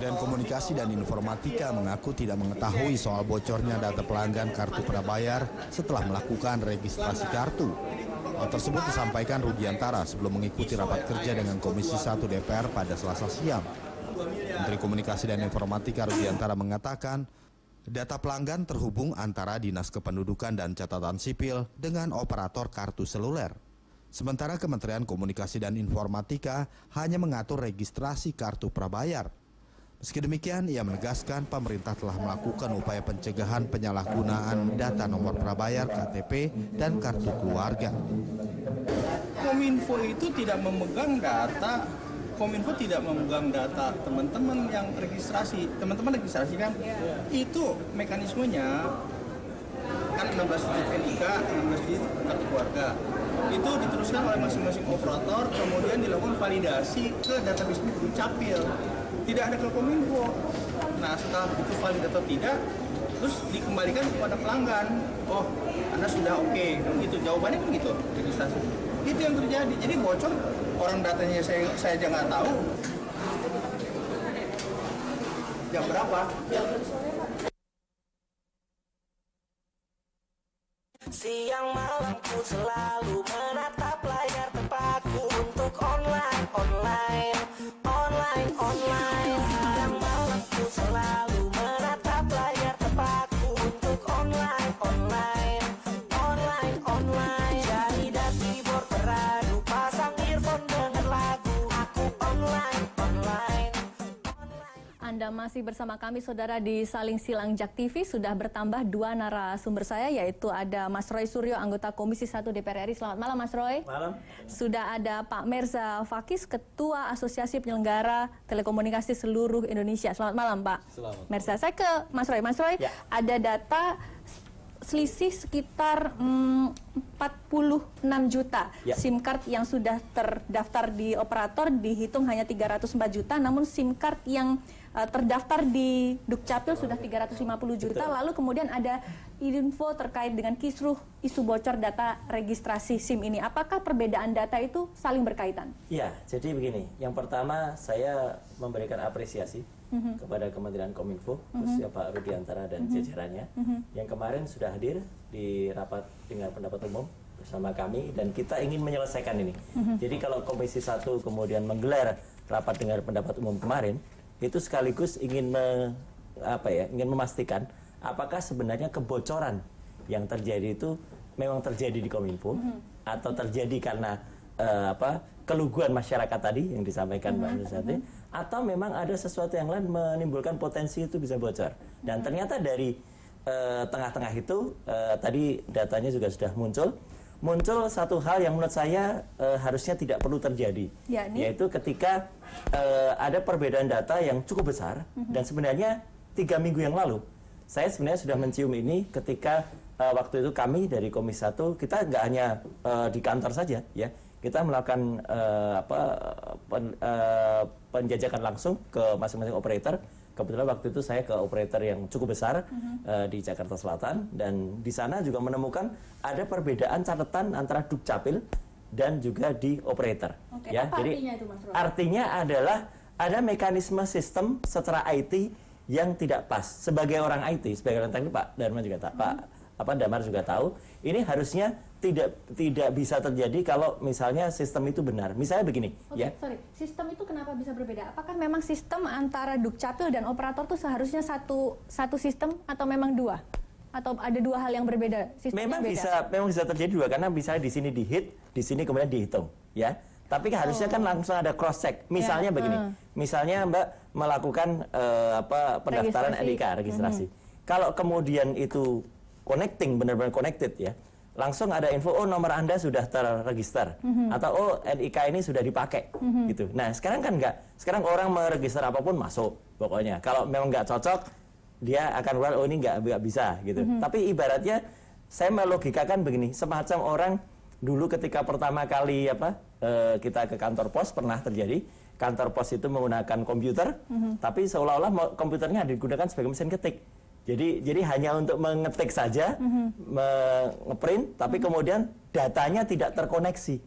Kementerian Komunikasi dan Informatika mengaku tidak mengetahui soal bocornya data pelanggan kartu prabayar setelah melakukan registrasi kartu. Hal tersebut disampaikan Rudiantara sebelum mengikuti rapat kerja dengan Komisi 1 DPR pada Selasa siang. Menteri Komunikasi dan Informatika Rudiantara mengatakan, data pelanggan terhubung antara Dinas Kependudukan dan Catatan Sipil dengan operator kartu seluler. Sementara Kementerian Komunikasi dan Informatika hanya mengatur registrasi kartu prabayar. Meski demikian, ia menegaskan pemerintah telah melakukan upaya pencegahan penyalahgunaan data nomor prabayar, KTP, dan kartu keluarga. Kominfo itu tidak memegang data. Kominfo tidak memegang data teman-teman yang registrasi. Teman-teman registrasi kan, itu mekanismenya kan 16 digit NIK, 16 digit kartu keluarga. Itu diteruskan oleh masing-masing operator, kemudian dilakukan validasi ke database Dukcapil. Tidak ada ke Kominfo. Nah, setelah itu valid atau tidak, terus dikembalikan kepada pelanggan. Oh, Anda sudah oke. Gitu. Jawabannya kan gitu, registrasi. Itu yang terjadi. Jadi bocor, orang datanya saya aja nggak tahu. Jam berapa? Siang malam ku selalu menatap layar terpaku untuk online. Siang malam ku selalu menatap layar terpaku untuk online. Jari dan keyboard beradu, pasang earphone denger lagu, aku online. Anda masih bersama kami, saudara, di Saling Silang Jak TV. Sudah bertambah 2 narasumber saya, yaitu ada Mas Roy Suryo, anggota Komisi 1 DPR RI. Selamat malam, Mas Roy. Malam. Sudah ada Pak Merza Fakis, Ketua Asosiasi Penyelenggara Telekomunikasi Seluruh Indonesia. Selamat malam, Pak. Selamat. Merza, saya ke Mas Roy. Mas Roy, ya. Ada data selisih sekitar 46 juta ya. SIM card yang sudah terdaftar di operator, dihitung hanya 304 juta, namun SIM card yang terdaftar di Dukcapil sudah 350 juta. Betul. Lalu kemudian ada info terkait dengan kisruh isu bocor data registrasi SIM ini. Apakah perbedaan data itu saling berkaitan? Ya, jadi begini. Yang pertama, saya memberikan apresiasi kepada Kementerian Kominfo, khususnya Pak Rudiantara dan jajarannya, yang kemarin sudah hadir di rapat dengar pendapat umum bersama kami, dan kita ingin menyelesaikan ini. Jadi kalau Komisi 1 kemudian menggelar rapat dengar pendapat umum kemarin, itu sekaligus ingin memastikan apakah sebenarnya kebocoran yang terjadi itu memang terjadi di Kominfo atau terjadi karena keluguan masyarakat tadi yang disampaikan Mbak Nusati, atau memang ada sesuatu yang lain menimbulkan potensi itu bisa bocor. Dan ternyata dari tengah-tengah itu tadi datanya juga sudah muncul satu hal yang menurut saya harusnya tidak perlu terjadi, yaitu ketika ada perbedaan data yang cukup besar, dan sebenarnya 3 minggu yang lalu saya sebenarnya sudah mencium ini ketika waktu itu kami dari Komisi 1, kita nggak hanya di kantor saja, ya, kita melakukan penjajakan langsung ke masing-masing operator. Kebetulan waktu itu saya ke operator yang cukup besar di Jakarta Selatan, dan di sana juga menemukan ada perbedaan catatan antara Dukcapil dan juga di operator. Oke, ya, apa jadi artinya itu, Mas Roy? artinya adalah ada mekanisme sistem secara IT yang tidak pas. Sebagai orang IT, sebagai orang teknik, Pak Damar juga Damar juga tahu, ini harusnya tidak bisa terjadi kalau misalnya sistem itu benar. Misalnya begini, Sorry, sistem itu kenapa bisa berbeda? Apakah memang sistem antara Dukcapil dan operator itu seharusnya satu sistem atau memang dua? Atau ada 2 hal yang berbeda? Memang bisa terjadi 2, karena misalnya di sini di-hit, di sini kemudian dihitung, ya. Tapi harusnya kan langsung ada cross check. Misalnya begini, misalnya Mbak melakukan pendaftaran registrasi. Kalau kemudian itu benar-benar connected, ya, langsung ada info, oh nomor Anda sudah terregister, atau oh NIK ini sudah dipakai, gitu. Nah, sekarang kan enggak. Sekarang orang meregister apapun masuk, pokoknya. Kalau memang nggak cocok, dia akan keluar, oh ini nggak bisa, gitu. Tapi ibaratnya, saya melogikakan begini, semacam orang dulu ketika pertama kali kita ke kantor pos, pernah terjadi, kantor pos itu menggunakan komputer, tapi seolah-olah komputernya digunakan sebagai mesin ketik. Jadi hanya untuk mengetik saja, ngeprint, tapi kemudian datanya tidak terkoneksi.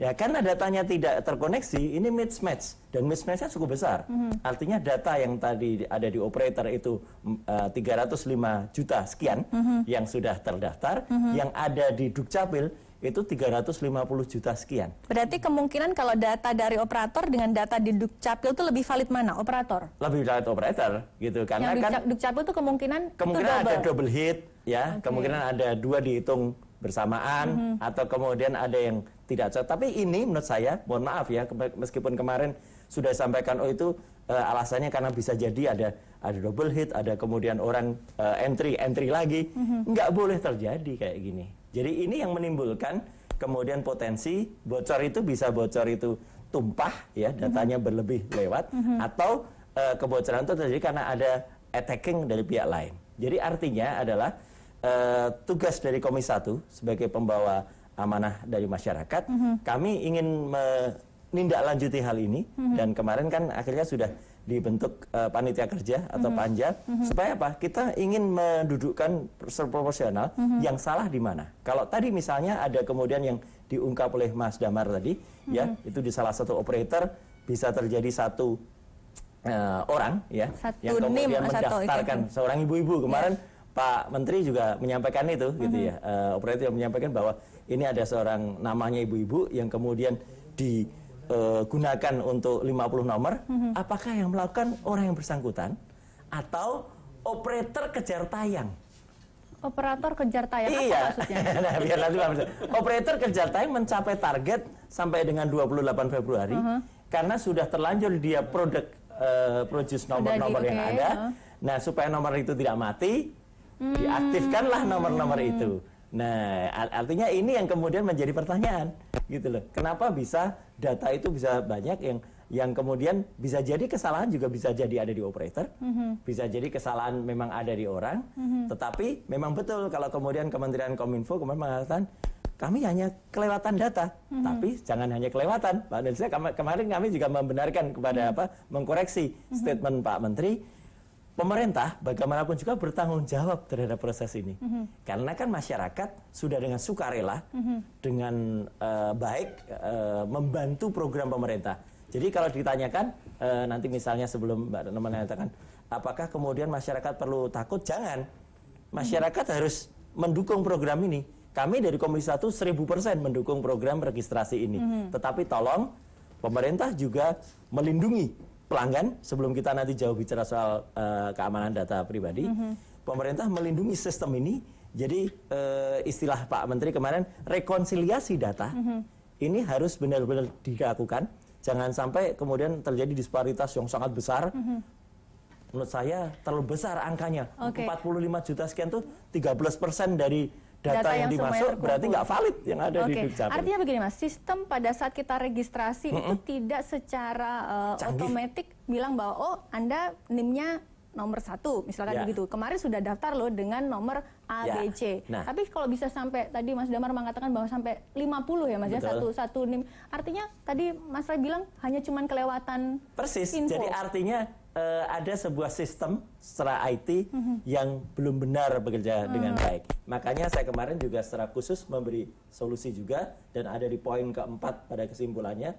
Ya, karena datanya tidak terkoneksi, ini mismatch dan mismatchnya cukup besar. Artinya data yang tadi ada di operator itu 305 juta sekian yang sudah terdaftar, yang ada di Dukcapil itu 350 juta sekian. Berarti kemungkinan kalau data dari operator dengan data di Dukcapil itu lebih valid mana? Operator? Lebih valid operator gitu, karena yang kan Dukcapil itu kemungkinan ada double hit ya, kemungkinan ada 2 dihitung bersamaan atau kemudian ada yang tidak cocok. Tapi ini menurut saya, mohon maaf ya, meskipun kemarin sudah disampaikan itu alasannya karena bisa jadi ada double hit, ada kemudian orang entry lagi, nggak boleh terjadi kayak gini. Jadi ini yang menimbulkan kemudian potensi bocor itu bisa tumpah ya, datanya berlebih lewat, atau kebocoran itu terjadi karena ada attacking dari pihak lain. Jadi artinya adalah tugas dari Komisi 1 sebagai pembawa amanah dari masyarakat, kami ingin menindaklanjuti hal ini, dan kemarin kan akhirnya sudah dibentuk panitia kerja atau panja, supaya apa? Kita ingin mendudukkan proporsional, yang salah di mana. Kalau tadi misalnya ada kemudian yang diungkap oleh Mas Damar tadi, ya itu di salah satu operator bisa terjadi satu orang ya yang kemudian mendaftarkan seorang ibu-ibu kemarin. Pak Menteri juga menyampaikan itu, gitu ya. Operator yang menyampaikan bahwa ini ada seorang namanya ibu-ibu yang kemudian digunakan untuk 50 nomor. Apakah yang melakukan orang yang bersangkutan atau operator kejar tayang? Operator kejar tayang, iya. Apa maksudnya? Nah, biar nanti operator kejar tayang mencapai target sampai dengan 28 Februari karena sudah terlanjur dia produce nomor-nomor yang ada. Nah, supaya nomor itu tidak mati, diaktifkanlah nomor-nomor itu. Nah, artinya ini yang kemudian menjadi pertanyaan, gitu loh. Kenapa bisa data itu bisa banyak yang kemudian bisa jadi kesalahan juga bisa jadi ada di operator, bisa jadi kesalahan memang ada di orang, tetapi memang betul kalau kemudian Kementerian Kominfo kemarin mengatakan kami hanya kelewatan data, tapi jangan hanya kelewatan. Pak Nilsa, kemarin kami juga membenarkan kepada mengkoreksi statement Pak Menteri. Pemerintah bagaimanapun juga bertanggung jawab terhadap proses ini, karena kan masyarakat sudah dengan sukarela, dengan baik membantu program pemerintah. Jadi kalau ditanyakan nanti misalnya sebelum Mbak Nona mengatakan, apakah kemudian masyarakat perlu takut? Jangan. Masyarakat harus mendukung program ini. Kami dari Komisi 1 1000% mendukung program registrasi ini. Tetapi tolong pemerintah juga melindungi pelanggan. Sebelum kita nanti jauh bicara soal keamanan data pribadi, pemerintah melindungi sistem ini. Jadi istilah Pak Menteri kemarin, rekonsiliasi data ini harus benar-benar dilakukan. Jangan sampai kemudian terjadi disparitas yang sangat besar. Menurut saya terlalu besar angkanya. 45 juta sekian tuh 13% dari data yang dimasuk berarti nggak valid yang ada di Dukcapil. Artinya begini Mas, sistem pada saat kita registrasi itu tidak secara otomatis bilang bahwa oh Anda NIM-nya nomor 1 misalkan begitu. Kemarin sudah daftar loh dengan nomor A, B, C. Nah. Tapi kalau bisa sampai tadi Mas Damar mengatakan bahwa sampai 50 ya Mas ya satu NIM. Artinya tadi Mas Ray bilang hanya cuman kelewatan persis. Info. Jadi artinya ada sebuah sistem secara IT yang belum benar bekerja dengan baik. Makanya saya kemarin juga secara khusus memberi solusi juga, dan ada di poin keempat pada kesimpulannya,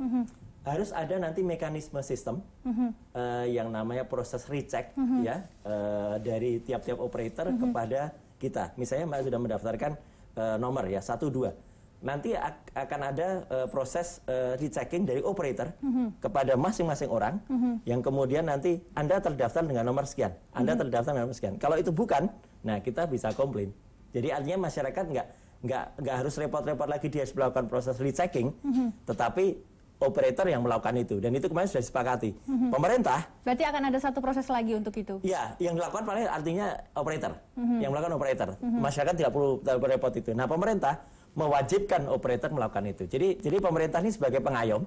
harus ada nanti mekanisme sistem yang namanya proses recheck ya dari tiap-tiap operator kepada kita. Misalnya Mbak sudah mendaftarkan nomor ya 1, 2. Nanti akan ada proses rechecking dari operator kepada masing-masing orang yang kemudian nanti Anda terdaftar dengan nomor sekian, Anda terdaftar dengan nomor sekian. Kalau itu bukan, nah kita bisa komplain. Jadi artinya masyarakat nggak harus repot-repot lagi dia harus melakukan proses rechecking, tetapi operator yang melakukan itu, dan itu kemarin sudah disepakati. Pemerintah berarti akan ada satu proses lagi untuk itu. Ya, yang dilakukan paling artinya operator, yang melakukan operator. Masyarakat tidak perlu repot itu. Nah, pemerintah mewajibkan operator melakukan itu. Jadi pemerintah ini sebagai pengayom,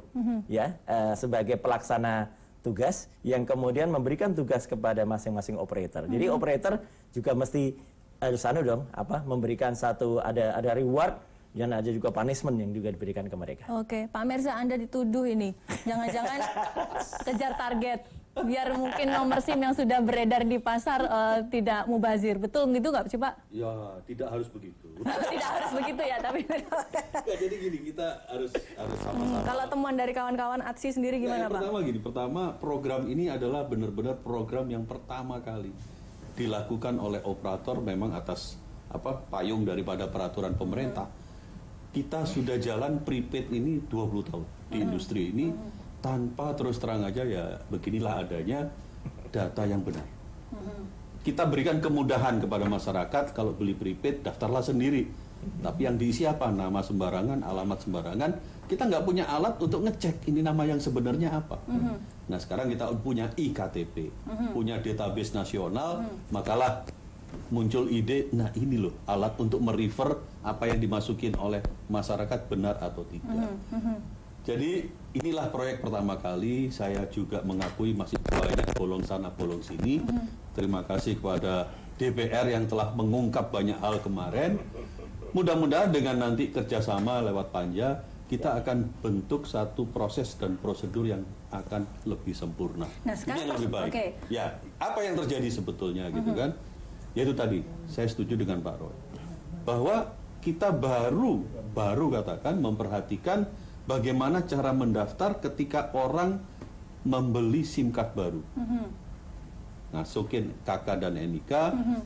ya, sebagai pelaksana tugas yang kemudian memberikan tugas kepada masing-masing operator. Jadi operator juga mesti harus memberikan satu ada reward dan ada juga punishment yang juga diberikan ke mereka. Oke, Pak Merza, Anda dituduh ini, jangan-jangan kejar target. biar mungkin nomor SIM yang sudah beredar di pasar tidak mubazir. Betul gitu nggak sih Pak? Ya, tidak harus begitu. Tidak harus begitu ya, tapi Ya, jadi gini, kita harus sama-sama. kalau temuan dari kawan-kawan ATSI sendiri gimana yang Pak? pertama program ini adalah benar-benar program yang pertama kali dilakukan oleh operator memang atas payung daripada peraturan pemerintah. Kita sudah jalan prepaid ini 20 tahun di industri ini tanpa terus terang aja ya beginilah adanya data yang benar. Kita berikan kemudahan kepada masyarakat kalau beli prepaid daftarlah sendiri. Tapi yang diisi apa? Nama sembarangan, alamat sembarangan. Kita nggak punya alat untuk ngecek ini nama yang sebenarnya apa. Nah sekarang kita punya iKTP, punya database nasional, makalah muncul ide, nah ini loh alat untuk merefer apa yang dimasukin oleh masyarakat benar atau tidak. Jadi inilah proyek pertama kali, saya juga mengakui masih banyak bolong sana bolong sini. Terima kasih kepada DPR yang telah mengungkap banyak hal kemarin. Mudah-mudahan dengan nanti kerjasama lewat Panja, kita akan bentuk satu proses dan prosedur yang akan lebih sempurna. Nah, ini sekarang yang lebih baik. okay. Ya, apa yang terjadi sebetulnya gitu kan? Yaitu tadi, saya setuju dengan Pak Roy bahwa kita baru katakan memperhatikan bagaimana cara mendaftar ketika orang membeli SIM card baru. Masukin KK dan NIK,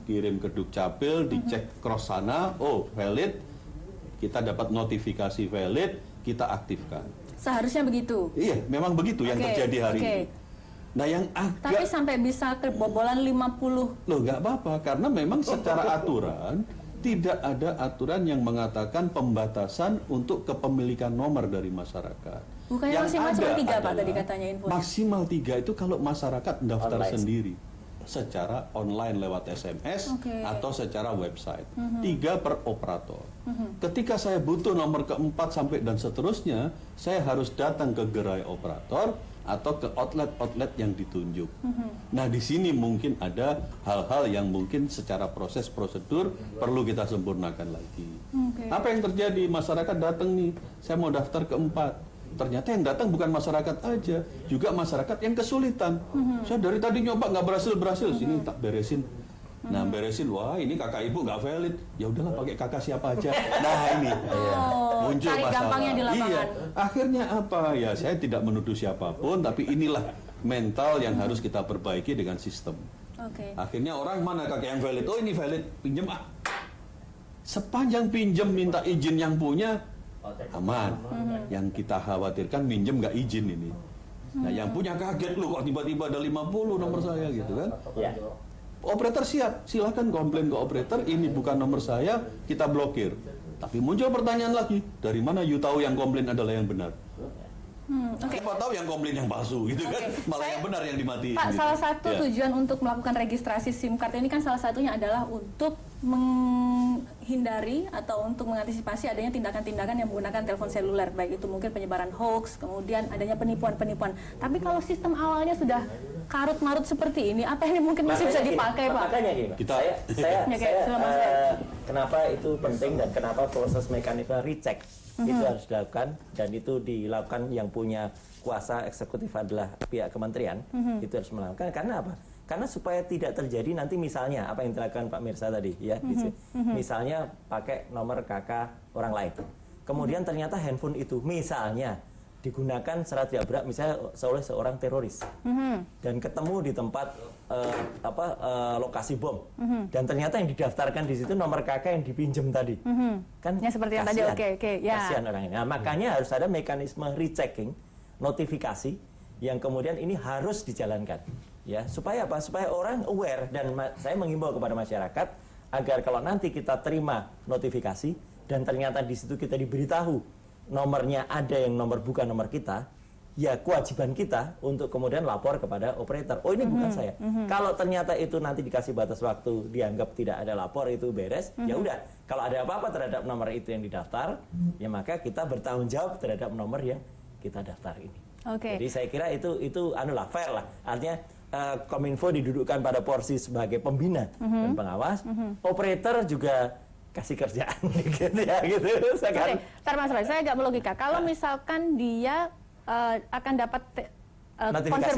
kirim ke Dukcapil, dicek cross sana, oh valid, kita dapat notifikasi valid, kita aktifkan. Seharusnya begitu. Iya, memang begitu yang terjadi hari ini. Nah yang agak... Tapi sampai bisa kebobolan 50. Loh nggak apa-apa, karena memang secara aturan tidak ada aturan yang mengatakan pembatasan untuk kepemilikan nomor dari masyarakat. Bukannya yang maksimal cuma 3 Pak adalah tadi katanya info. Maksimal 3 itu kalau masyarakat daftar Online. sendiri secara online lewat SMS atau secara website. 3 per operator. Ketika saya butuh nomor keempat sampai dan seterusnya, saya harus datang ke gerai operator atau ke outlet-outlet yang ditunjuk. Nah, di sini mungkin ada hal-hal yang mungkin secara proses prosedur perlu kita sempurnakan lagi. Apa yang terjadi? Masyarakat datang nih, saya mau daftar keempat. Ternyata yang datang bukan masyarakat aja, juga masyarakat yang kesulitan. Saya dari tadi nyoba nggak berhasil, sini tak beresin. Nah beresin, wah ini kakak ibu nggak valid, ya udahlah pakai kakak siapa aja. Nah ini muncul cari masalah. gampangnya di lapangan. Iya, akhirnya apa? Ya saya tidak menuduh siapapun, tapi inilah mental yang harus kita perbaiki dengan sistem. Akhirnya orang mana kakak yang valid? Oh ini valid, pinjam ah. Sepanjang pinjam minta izin yang punya aman. Yang kita khawatirkan minjem nggak izin ini. Nah yang punya kaget lu kok tiba-tiba ada 50 nomor saya gitu kan? Ya. Operator siap, silahkan komplain ke operator, ini bukan nomor saya, kita blokir. Tapi muncul pertanyaan lagi, dari mana you tahu yang komplain adalah yang benar? Siapa tahu yang komplain yang palsu gitu kan, malah yang benar yang dimatiin. Pak, gitu. salah satu tujuan untuk melakukan registrasi SIM card ini kan salah satunya adalah untuk menghindari atau untuk mengantisipasi adanya tindakan-tindakan yang menggunakan telepon seluler, baik itu mungkin penyebaran hoax, kemudian adanya penipuan-penipuan. Tapi kalau sistem awalnya sudah karut-marut seperti ini, apa ini mungkin masih bisa dipakai, Pak? Makanya gini, kenapa itu penting dan kenapa proses mekanisme recheck itu harus dilakukan, dan itu dilakukan yang punya kuasa eksekutif adalah pihak kementerian, itu harus melakukan. Karena apa? Karena supaya tidak terjadi nanti misalnya apa yang dilakukan Pak Mirsa tadi ya, misalnya pakai nomor KK orang lain, kemudian ternyata handphone itu misalnya digunakan secara tidak berat misalnya oleh seorang teroris dan ketemu di tempat lokasi bom dan ternyata yang didaftarkan di situ nomor kakak yang dipinjam tadi kan ya seperti yang tadi ya. Kasihan orang ini. Nah, makanya harus ada mekanisme rechecking, notifikasi yang kemudian ini harus dijalankan ya, supaya apa? Supaya orang aware, dan saya menghimbau kepada masyarakat agar kalau nanti kita terima notifikasi dan ternyata di situ kita diberitahu nomornya ada yang nomor bukan nomor kita, ya kewajiban kita untuk kemudian lapor kepada operator. Oh ini bukan saya. Kalau ternyata itu nanti dikasih batas waktu, dianggap tidak ada lapor, itu beres, ya udah. Kalau ada apa-apa terhadap nomor itu yang didaftar, ya maka kita bertanggung jawab terhadap nomor yang kita daftar ini. Jadi saya kira itu anulah fair lah. Artinya Kominfo didudukkan pada porsi sebagai pembina dan pengawas, operator juga kasih kerjaan gitu ya gitu. Ntar Mas Roy, saya agak melogika. Kalau misalkan dia akan dapat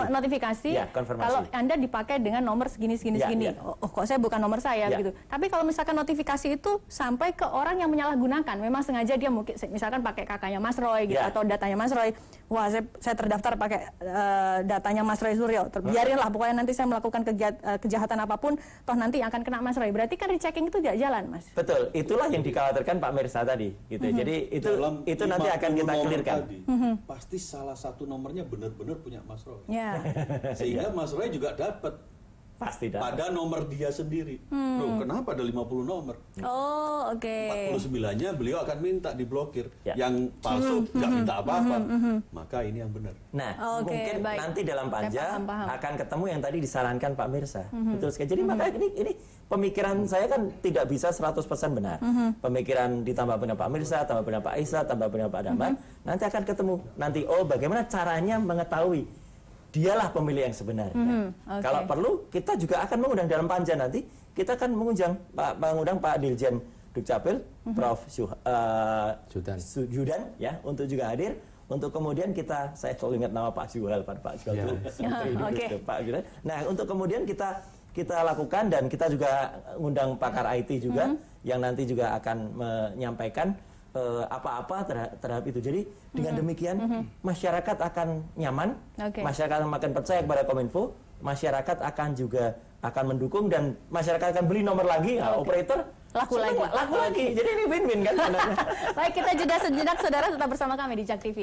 notifikasi Ya, konfirmasi. kalau Anda dipakai dengan nomor segini. Ya. Oh, kok saya bukan nomor saya Ya. gitu. Tapi kalau misalkan notifikasi itu sampai ke orang yang menyalahgunakan, memang sengaja dia mungkin misalkan pakai kakaknya Mas Roy gitu Ya. atau datanya Mas Roy. Wah, saya terdaftar pakai datanya Mas Roy Suryo. Biarinlah pokoknya nanti saya melakukan kejahatan apapun, toh nanti akan kena Mas Roy. Berarti kan rechecking itu tidak jalan, Mas. Betul, itulah yang dikhawatirkan Pak Mirsa tadi gitu. Jadi itu nanti akan kita clearkan. Pasti salah satu nomornya benar-benar punya Mas Roy. Ya. Sehingga Mas Roy juga dapat Pasti dapat. pada nomor dia sendiri. Loh, kenapa ada 50 nomor? Oh, oke. 49-nya beliau akan minta diblokir. Ya. Yang palsu nggak minta apa-apa. Maka ini yang benar. Nah, Oke, mungkin baik. nanti dalam panja Saya paham. akan ketemu yang tadi disarankan Pak Mirsa. Betul sekali. Jadi maka ini pemikiran saya kan tidak bisa 100% benar. Pemikiran ditambah benar Pak Mirsa, tambah benar Pak Isa, tambah benar Pak Damar, nanti akan ketemu. Nanti bagaimana caranya mengetahui dialah pemilih yang sebenarnya. Oke. Kalau perlu kita juga akan mengundang dalam panja nanti, kita akan mengundang Pak Dirjen Dukcapil, Prof. Judan ya untuk juga hadir. Untuk kemudian saya selalu ingat nama Pak Juhal, Pak Juhal itu Oke. Pak Juhal. Nah, untuk kemudian kita lakukan dan kita juga ngundang pakar IT juga yang nanti juga akan menyampaikan apa-apa terhadap itu. Jadi dengan demikian masyarakat akan nyaman, masyarakat akan makin percaya kepada Kominfo, masyarakat akan mendukung dan masyarakat akan beli nomor lagi, operator Laku lagi. Jadi ini win-win kan sebenarnya. Baik, kita jeda sejenak, saudara, tetap bersama kami di JAK TV.